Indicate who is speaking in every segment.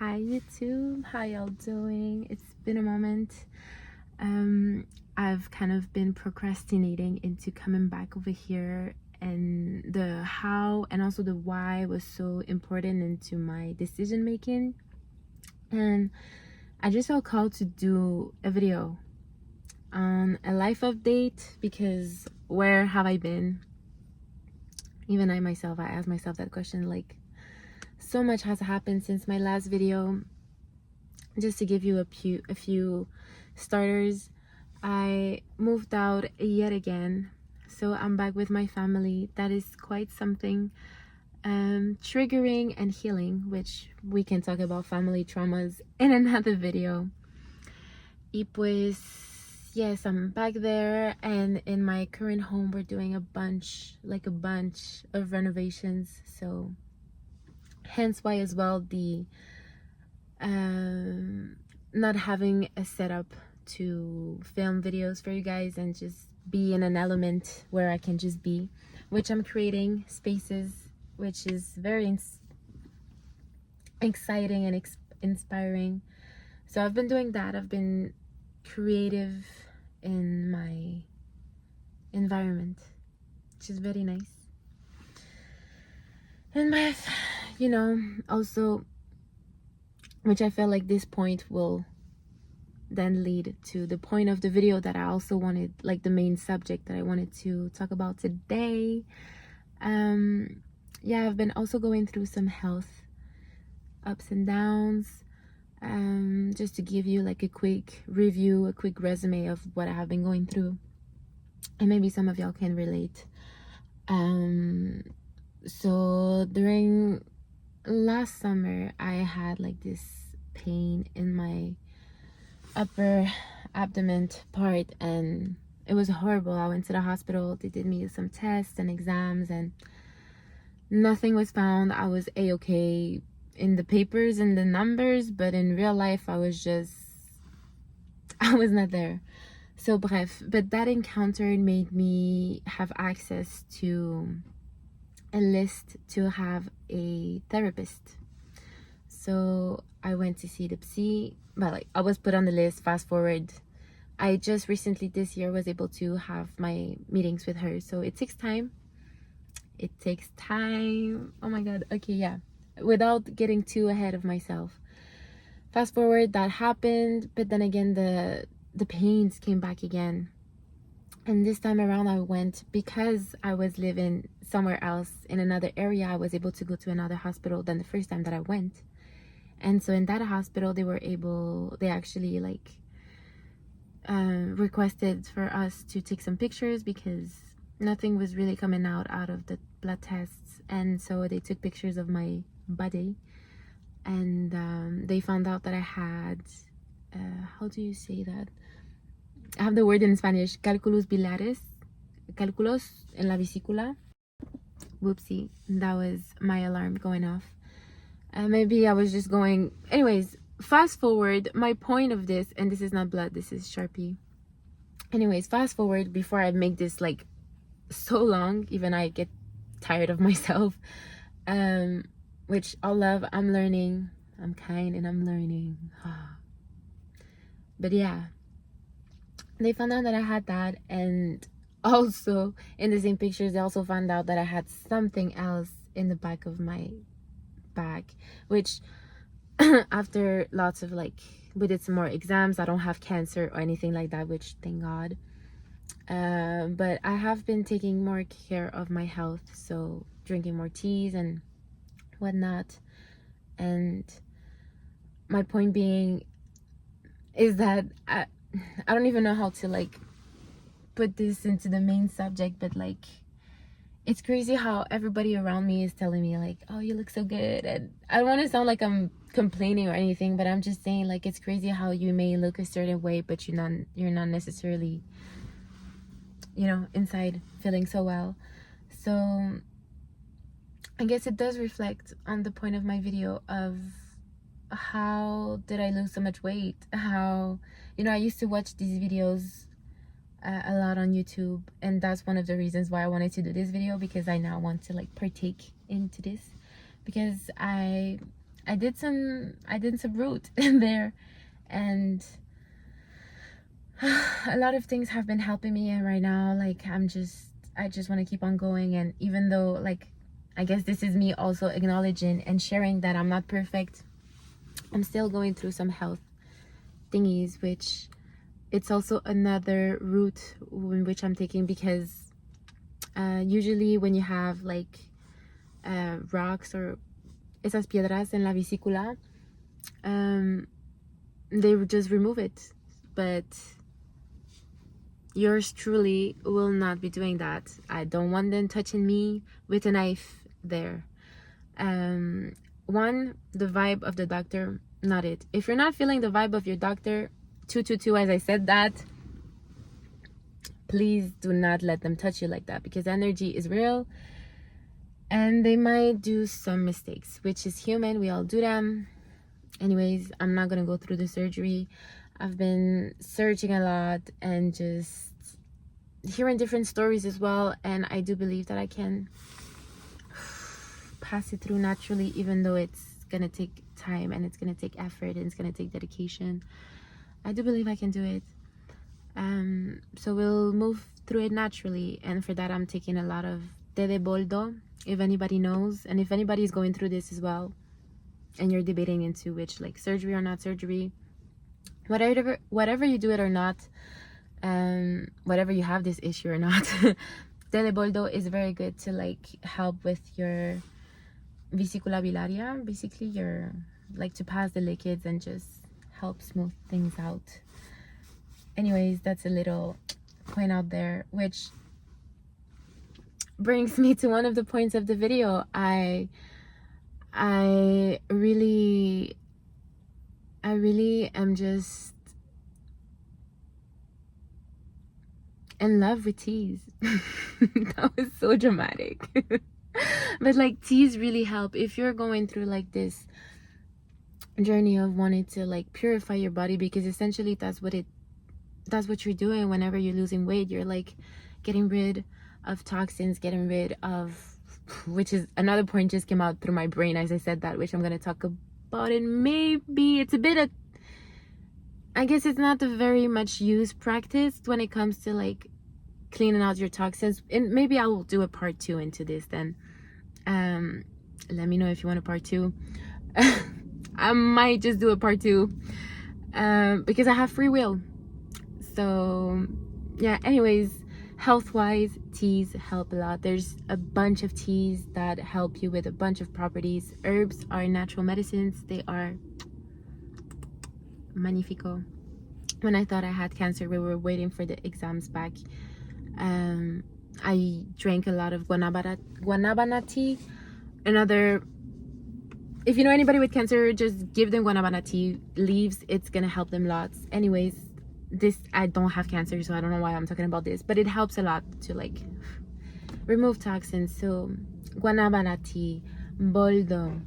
Speaker 1: Hi YouTube, how y'all doing? It's been a moment. I've kind of been procrastinating into coming back over here, and the how and also the why was so important into my decision making, and I just felt called to do a video on a life update because where have I been? Even I asked myself that question, like, so much has happened since my last video. Just to give you a few starters, I moved out yet again, so I'm back with my family. That is quite something triggering and healing, which we can talk about family traumas in another video. Y pues yes, I'm back there, and in my current home we're doing a bunch of renovations, so hence why as well the not having a setup to film videos for you guys and just be in an element where I can just be, which I'm creating spaces, which is very exciting and inspiring. So I've been doing that. I've been creative in my environment, which is very nice. And my, also, which I felt like this point will then lead to the point of the video that I also wanted, like the main subject that I wanted to talk about today. Yeah, I've been also going through some health ups and downs. Just to give you like a quick review, a quick resume of what I have been going through, and maybe some of y'all can relate. So during last summer I had like this pain in my upper abdomen part, and it was horrible. I went to the hospital. They did me some tests and exams, and nothing was found. I was a-okay in the papers and the numbers, but in real life I was not there. So bref, but that encounter made me have access to a list to have a therapist. So I went to see the psy, but like I was put on the list. Fast forward, I just recently this year was able to have my meetings with her. So it takes time. Oh my god. Okay, yeah. Without getting too ahead of myself. Fast forward, that happened, but then again the pains came back again. And this time around I went because I was living somewhere else in another area. I was able to go to another hospital than the first time that I went. And so in that hospital they actually like requested for us to take some pictures because nothing was really coming out of the blood tests. And so they took pictures of my body, and they found out that I had how do you say that? I have the word in Spanish, cálculos en la vesícula. Whoopsie, that was my alarm going off. Maybe I was just going, anyways. Fast forward, my point of this, and this is not blood, this is Sharpie. Anyways, fast forward, before I make this like so long, even I get tired of myself, which all love, I'm learning, I'm kind, and I'm learning. But yeah, they found out that I had that, and also in the same pictures they also found out that I had something else in the back of my back, which after lots of like, we did some more exams. I don't have cancer or anything like that, which thank God. But I have been taking more care of my health, so drinking more teas and whatnot. And my point being is that I don't even know how to like put this into the main subject, but like, it's crazy how everybody around me is telling me like, oh, you look so good. And I don't want to sound like I'm complaining or anything, but I'm just saying like, it's crazy how you may look a certain way, but you're not necessarily, inside feeling so well. So I guess it does reflect on the point of my video of how did I lose so much weight? How, I used to watch these videos a lot on YouTube, and that's one of the reasons why I wanted to do this video, because I now want to like partake into this, because I I did some root in there, and a lot of things have been helping me. And right now, like, I just want to keep on going. And even though, like, I guess this is me also acknowledging and sharing that I'm not perfect, I'm still going through some health thingies, which it's also another route in which I'm taking, because usually when you have like rocks or esas piedras en la vesícula, they would just remove it. But yours truly will not be doing that. I don't want them touching me with a knife there. One, the vibe of the doctor, not it. If you're not feeling the vibe of your doctor, 222, as I said that, please do not let them touch you like that, because energy is real and they might do some mistakes, which is human. We all do them. Anyways, I'm not gonna go through the surgery. I've been searching a lot and just hearing different stories as well, and I do believe that I can pass it through naturally, even though it's gonna take time and it's gonna take effort and it's gonna take dedication. I do believe I can do it. So we'll move through it naturally, and for that I'm taking a lot of té de boldo, if anybody knows, and if anybody's going through this as well and you're debating into which, like, surgery or not surgery, whatever you do it or not, whatever you have this issue or not, té de boldo is very good to like help with your vesicula biliaria, basically your, like, to pass the liquids and just help smooth things out. Anyways, that's a little point out there, which brings me to one of the points of the video. I really am just in love with teas. That was so dramatic. But like, teas really help if you're going through like this journey of wanting to like purify your body, because essentially that's what you're doing whenever you're losing weight. You're like getting rid of toxins, getting rid of, which is another point just came out through my brain as I said that, which I'm going to talk about it. Maybe it's a bit of, I guess it's not a very much used practice when it comes to like cleaning out your toxins, and maybe I will do a part 2 into this then. Let me know if you want a part 2. I might just do a part 2 because I have free will. So yeah, anyways, health wise, teas help a lot. There's a bunch of teas that help you with a bunch of properties. Herbs are natural medicines. They are magnifico. When I thought I had cancer, we were waiting for the exams back, I drank a lot of guanabana tea. Another, if you know anybody with cancer, just give them guanabana tea leaves. It's gonna help them lots. Anyways, this, I don't have cancer, so I don't know why I'm talking about this, but it helps a lot to like remove toxins. So guanabana tea, boldo,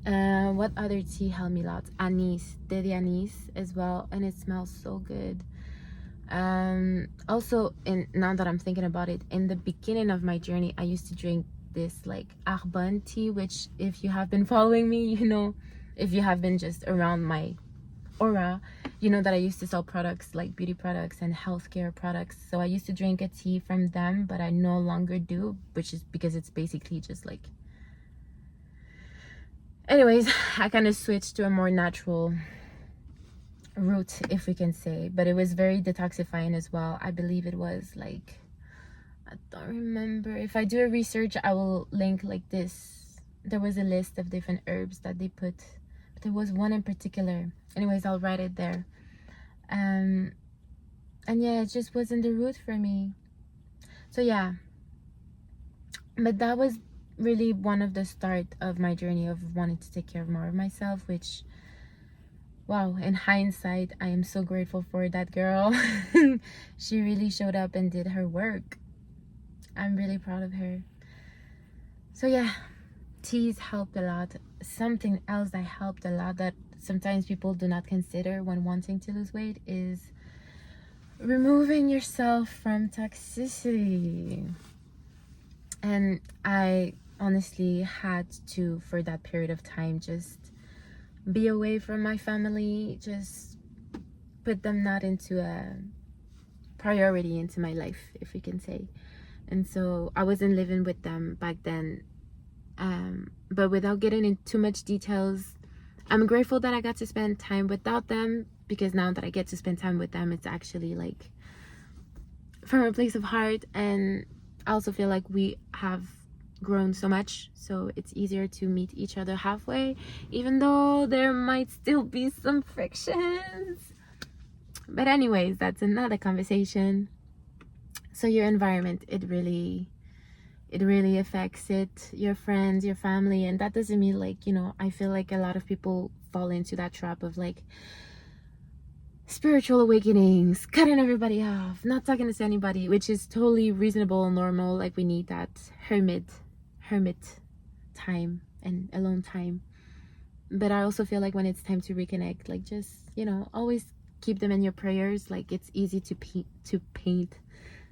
Speaker 1: what other tea helped me lots? Anise, té de anise as well, and it smells so good. Also, and now that I'm thinking about it, in the beginning of my journey, I used to drink this like arbonne tea, which if you have been following me, you know, if you have been just around my aura, you know that I used to sell products like beauty products and healthcare products. So I used to drink a tea from them, but I no longer do, which is because it's basically just like, anyways, I kind of switched to a more natural route, if we can say, but it was very detoxifying as well. I believe it was like, I don't remember. If I do a research, I will link like this. There was a list of different herbs that they put, but there was one in particular. Anyways, I'll write it there. And yeah, it just wasn't the route for me. So yeah, but that was really one of the start of my journey of wanting to take care of more of myself, which, wow, in hindsight, I am so grateful for that girl. She really showed up and did her work. I'm really proud of her. So yeah, teas helped a lot. Something else that helped a lot that sometimes people do not consider when wanting to lose weight is removing yourself from toxicity. And honestly had to, for that period of time, just be away from my family, just put them not into a priority into my life, if we can say. And so I wasn't living with them back then. But without getting into too much details, I'm grateful that I got to spend time without them, because now that I get to spend time with them, it's actually like from a place of heart. And I also feel like we have grown so much, so it's easier to meet each other halfway, even though there might still be some frictions. But anyways, that's another conversation. So your environment, it really affects it, your friends, your family. And that doesn't mean like, you know, I feel like a lot of people fall into that trap of like spiritual awakenings, cutting everybody off, not talking to anybody, which is totally reasonable and normal. Like we need that hermit time and alone time. But I also feel like when it's time to reconnect, like just, you know, always keep them in your prayers. Like it's easy to paint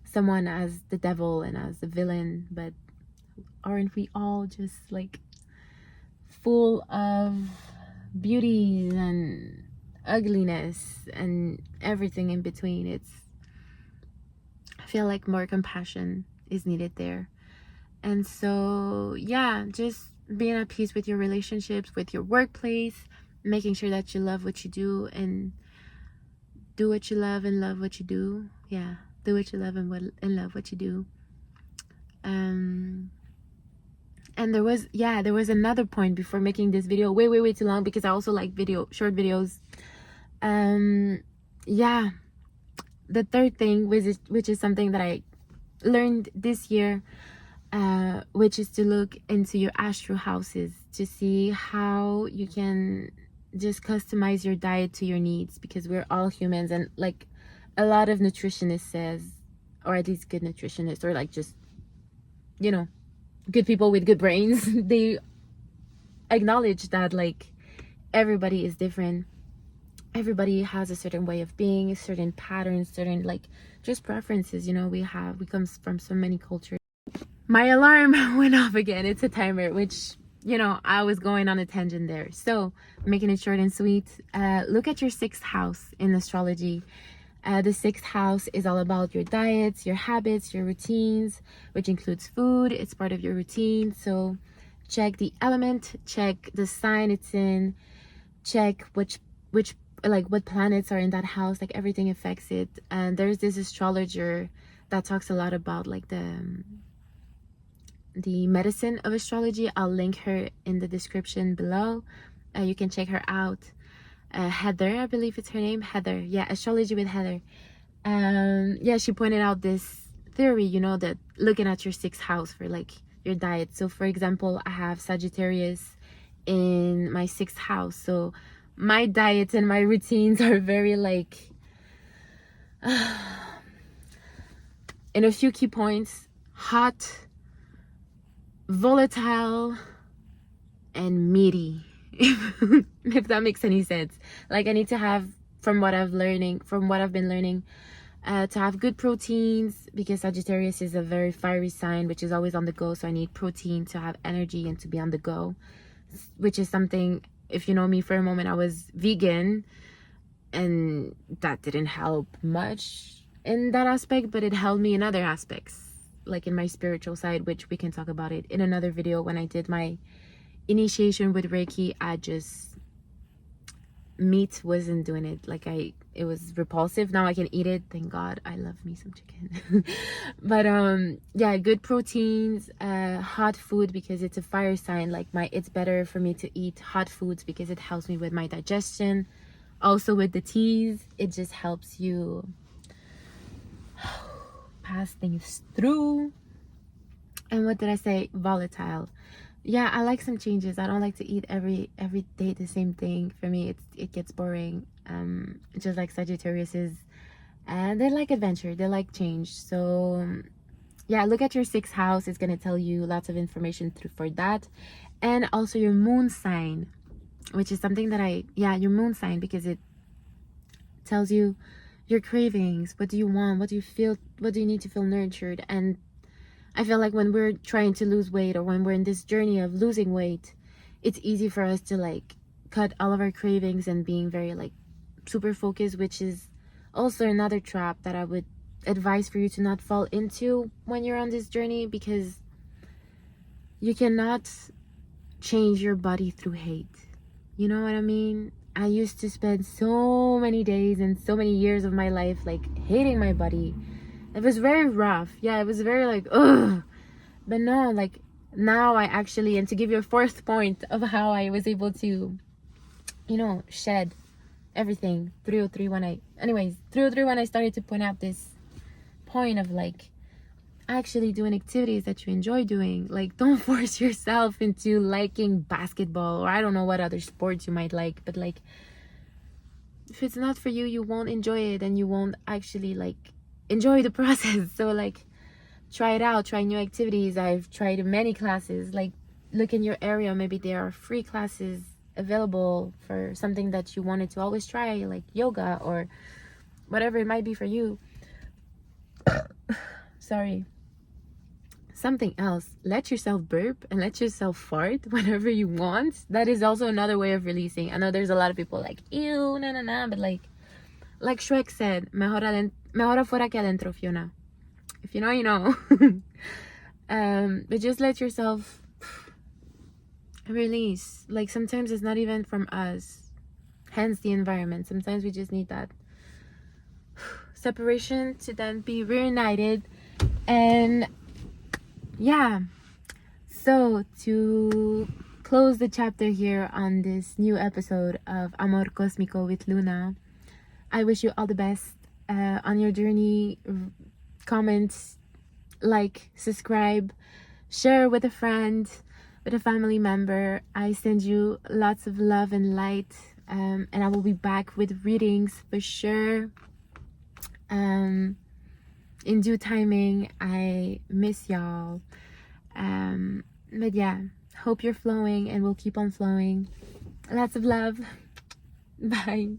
Speaker 1: someone as the devil and as the villain, but aren't we all just like full of beauties and ugliness and everything in between? I feel like more compassion is needed there. And so yeah, just being at peace with your relationships, with your workplace, making sure that you love what you do and do what you love and love what you do. Yeah, do what you love and love what you do. And there was another point before making this video way too long, because I also like short videos. Yeah, the third thing, which is something that I learned this year, which is to look into your astro houses to see how you can just customize your diet to your needs, because we're all humans. And like a lot of nutritionists says, or at least good nutritionists, or like just, you know, good people with good brains, they acknowledge that like everybody is different. Everybody has a certain way of being, certain patterns, certain like just preferences. You know, we come from so many cultures. My alarm went off again. It's a timer, which, you know, I was going on a tangent there. So making it short and sweet, look at your 6th house in astrology. The 6th house is all about your diets, your habits, your routines, which includes food. It's part of your routine. So check the element, check the sign it's in, check which like what planets are in that house. Like everything affects it. And there's this astrologer that talks a lot about like the medicine of astrology. I'll link her in the description below. You can check her out. Heather, I believe it's her name, Heather. Yeah, Astrology with Heather. Yeah, she pointed out this theory, you know, that looking at your 6th house for like your diet. So for example, I have Sagittarius in my 6th house, so my diets and my routines are very like in a few key points, hot, volatile, and meaty. If that makes any sense. Like I need to have, from what I've been learning, to have good proteins, because Sagittarius is a very fiery sign, which is always on the go. So I need protein to have energy and to be on the go, which is something, if you know me for a moment, I was vegan, and that didn't help much in that aspect, but it helped me in other aspects, like in my spiritual side, which we can talk about it in another video. When I did my initiation with Reiki, meat wasn't doing it. Like it was repulsive. Now I can eat it, thank God. I love me some chicken. But yeah, good proteins, hot food, because it's a fire sign. Like it's better for me to eat hot foods because it helps me with my digestion. Also with the teas, it just helps you pass things through. And what did I say? Volatile. Yeah, I like some changes. I don't like to eat every day the same thing. For me, it gets boring. Just like Sagittarius is, and they like adventure, they like change. So yeah, look at your 6th house. It's gonna tell you lots of information for that. And also your moon sign, which is something that your moon sign, because it tells you your cravings. What do you want? What do you feel? What do you need to feel nurtured? And I feel like when we're trying to lose weight, or when we're in this journey of losing weight, it's easy for us to like cut all of our cravings and being very like super focused, which is also another trap that I would advise for you to not fall into when you're on this journey, because you cannot change your body through hate. You know what I mean? I used to spend so many days and so many years of my life like hating my body. It was very rough. Yeah, it was very like, ugh. But no, like now I actually, and to give you a fourth point of how I was able to, you know, shed everything, 303 when I, anyways, 303 when I started to point out this point of like actually doing activities that you enjoy doing. Like, don't force yourself into liking basketball, or I don't know what other sports you might like, but like if it's not for you, you won't enjoy it, and you won't actually like enjoy the process. So like try it out, try new activities. I've tried many classes. Like look in your area, maybe there are free classes available for something that you wanted to always try, like yoga or whatever it might be for you. Sorry. Something else, let yourself burp and let yourself fart whenever you want. That is also another way of releasing. I know there's a lot of people like, ew, nah, but like Shrek said, mejor afuera que adentro, Fiona. If you know, you know. But just let yourself release. Like sometimes it's not even from us, hence the environment. Sometimes we just need that separation to then be reunited. And yeah, so to close the chapter here on this new episode of Amor Cósmico with Luna, I wish you all the best on your journey. Comment, like, subscribe, share with a friend, with a family member. I send you lots of love and light, and I will be back with readings for sure. In due timing. I miss y'all. But yeah, hope you're flowing and we'll keep on flowing. Lots of love. Bye.